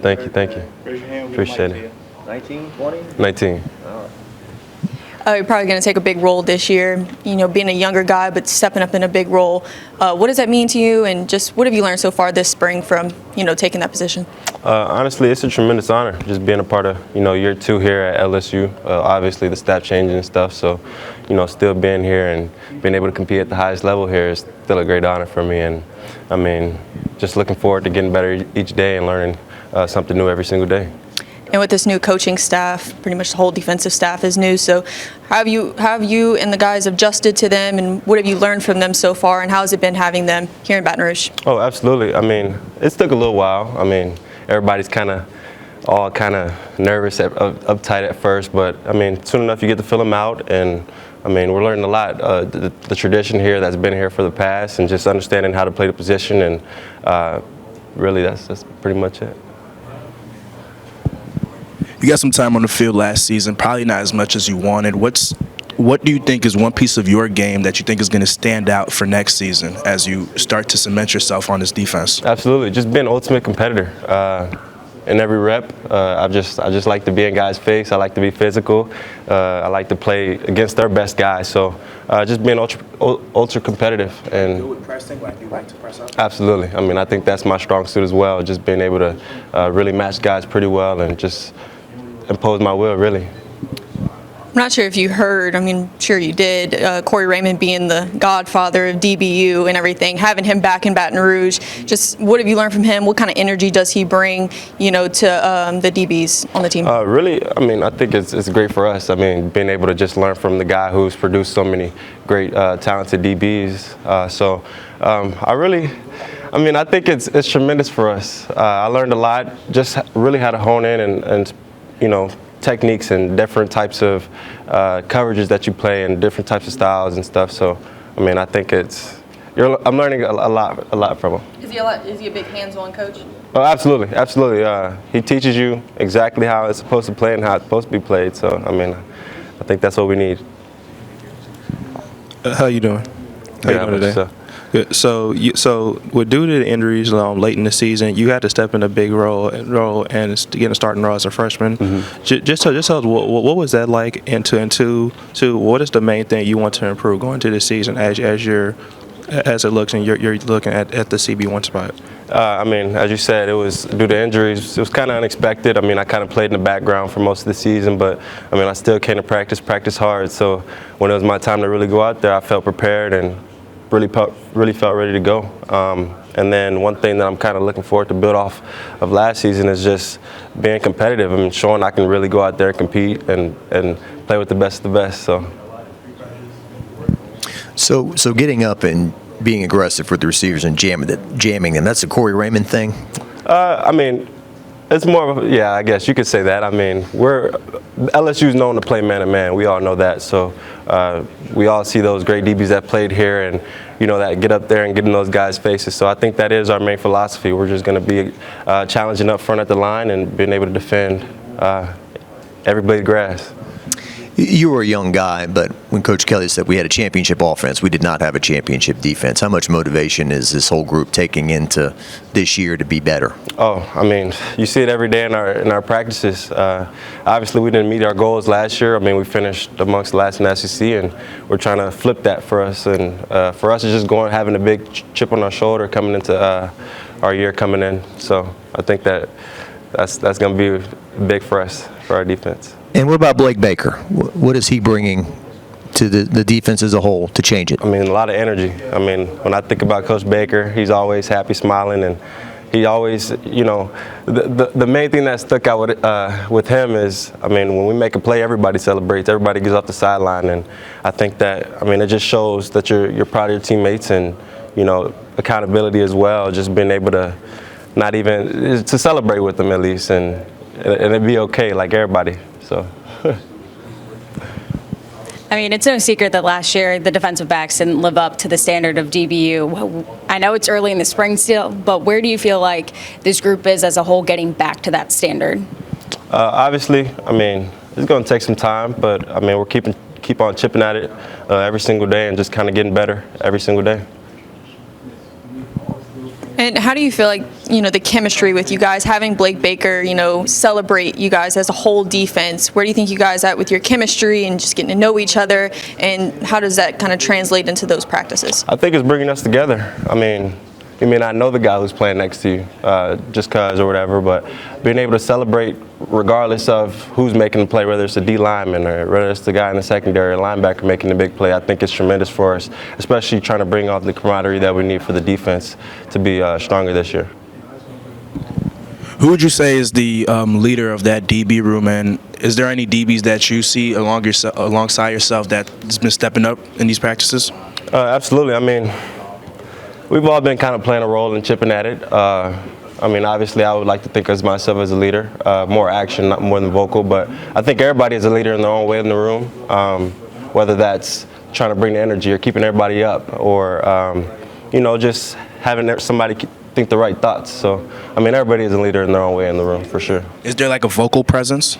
Thank you, thank you. Raise your hand. Appreciate it. 19, 20? 19. You're probably going to take a big role this year, being a younger guy, but stepping up in a big role. What does that mean to you, and just what have you learned so far this spring from, taking that position? Honestly, it's a tremendous honor just being a part of, year 2 here at LSU. Obviously, the staff changing and stuff, so, still being here and being able to compete at the highest level here is still a great honor for me. And, I mean, just looking forward to getting better each day and learning something new every single day. And with this new coaching staff, pretty much the whole defensive staff is new. So how have you and the guys adjusted to them, and what have you learned from them so far, and how has it been having them here in Baton Rouge? Oh, absolutely. I mean, it's took a little while. I mean, everybody's all kind of nervous, uptight at first, but I mean, soon enough you get to fill them out, and I mean, we're learning a lot. The tradition here that's been here for the past, and just understanding how to play the position, and really that's pretty much it. You got some time on the field last season, probably not as much as you wanted. What do you think is one piece of your game that you think is going to stand out for next season as you start to cement yourself on this defense? Absolutely, just being an ultimate competitor. In every rep, I just like to be in guys' face. I like to be physical. I like to play against their best guys. So just being ultra competitive. And Good with pressing, like you like to press up? Absolutely. I mean, I think that's my strong suit as well. Just being able to really match guys pretty well and just impose my will, really. I'm not sure if you heard, I mean, sure you did, Corey Raymond being the godfather of DBU and everything, having him back in Baton Rouge. Just what have you learned from him? What kind of energy does he bring, to the DBs on the team? Really, I mean, I think it's great for us. I mean, being able to just learn from the guy who's produced so many great, talented DBs. I think it's tremendous for us. I learned a lot, just really how to hone in and techniques and different types of coverages that you play and different types of styles and stuff. So, I mean, I think I'm learning a lot from him. Is he a big hands-on coach? Oh, absolutely. He teaches you exactly how it's supposed to play and how it's supposed to be played. So, I mean, I think that's what we need. How you doing? How you doing today? Good. So with due to the injuries late in the season, you had to step in a big role and get a starting role as a freshman. Mm-hmm. Just tell us what was that like, and two, what is the main thing you want to improve going into this season as it looks and you're looking at the CB1 spot? I mean, as you said, it was due to injuries. It was kind of unexpected. I mean, I kind of played in the background for most of the season, but I mean, I still came to practice hard. So when it was my time to really go out there, I felt prepared and really felt ready to go. And then one thing that I'm kind of looking forward to build off of last season is just being competitive. I mean, showing I can really go out there and compete and play with the best of the best. So getting up and being aggressive with the receivers and jamming them, that's a Corey Raymond thing? I mean, it's more of I guess you could say that. I mean, LSU's known to play man-to-man. We all know that. So we all see those great DBs that played here and, that get up there and get in those guys' faces. So I think that is our main philosophy. We're just going to be challenging up front at the line and being able to defend every blade of grass. You were a young guy, but when Coach Kelly said we had a championship offense, we did not have a championship defense. How much motivation is this whole group taking into this year to be better? Oh, I mean, you see it every day in our practices. Obviously, we didn't meet our goals last year. I mean, we finished amongst the last in the SEC, and we're trying to flip that for us. And for us, it's just having a big chip on our shoulder coming into our year coming in. So I think that's going to be big for us, for our defense. And what about Blake Baker? What is he bringing to the defense as a whole to change it? I mean, a lot of energy. I mean, when I think about Coach Baker, he's always happy, smiling, and he always, the main thing that stuck out with him is, I mean, when we make a play, everybody celebrates, everybody gets off the sideline, and I think that, I mean, it just shows that you're proud of your teammates and, accountability as well, just being able to to celebrate with them at least, and it'd be okay like everybody. So. I mean, it's no secret that last year the defensive backs didn't live up to the standard of DBU. I know it's early in the spring still, but where do you feel like this group is as a whole getting back to that standard? Obviously, I mean, it's going to take some time, but I mean, we're keep on chipping at it every single day and just kind of getting better every single day. And how do you feel like, the chemistry with you guys, having Blake Baker, celebrate you guys as a whole defense? Where do you think you guys at with your chemistry and just getting to know each other? And how does that kind of translate into those practices? I think it's bringing us together. I mean, you may not know the guy who's playing next to you just cause or whatever, but being able to celebrate regardless of who's making the play, whether it's a D lineman or whether it's the guy in the secondary, a linebacker making the big play, I think it's tremendous for us, especially trying to bring off the camaraderie that we need for the defense to be stronger this year. Who would you say is the leader of that DB room, and is there any DBs that you see alongside yourself that's been stepping up in these practices? Absolutely. I mean, we've all been kind of playing a role and chipping at it. I mean, obviously, I would like to think of myself as a leader, more action, not more than vocal, but I think everybody is a leader in their own way in the room, whether that's trying to bring the energy or keeping everybody up or, just having somebody think the right thoughts. So, I mean, everybody is a leader in their own way in the room, for sure. Is there like a vocal presence?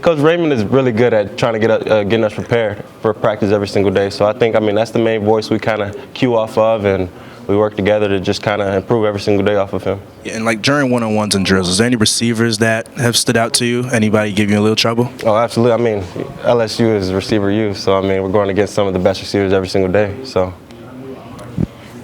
Coach Raymond is really good at trying to getting us prepared for practice every single day. So I think, that's the main voice we kind of cue off of, and we work together to just kind of improve every single day off of him. Yeah, and like during one-on-ones and drills, is there any receivers that have stood out to you? Anybody give you a little trouble? Oh, absolutely. I mean, LSU is receiver youth, so we're going against some of the best receivers every single day. So.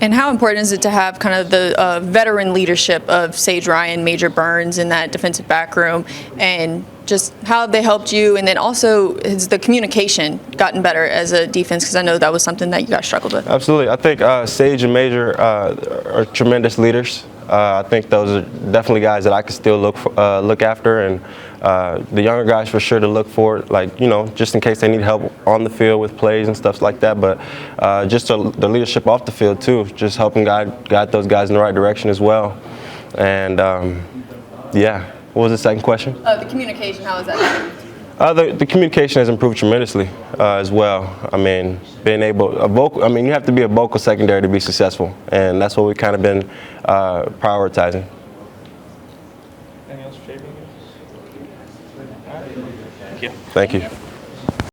And how important is it to have kind of the veteran leadership of Sage Ryan, Major Burns in that defensive back room, and just how have they helped you? And then also, has the communication gotten better as a defense? Because I know that was something that you guys struggled with. Absolutely. I think Sage and Major are tremendous leaders. I think those are definitely guys that I can still look after, and the younger guys for sure to look for, just in case they need help on the field with plays and stuff like that. But just the leadership off the field too, just helping guide those guys in the right direction as well. And what was the second question? The communication, how is that? The communication has improved tremendously as well. I mean, being able you have to be a vocal secondary to be successful, and that's what we've kind of been prioritizing. Anything else, Javien? Thank you.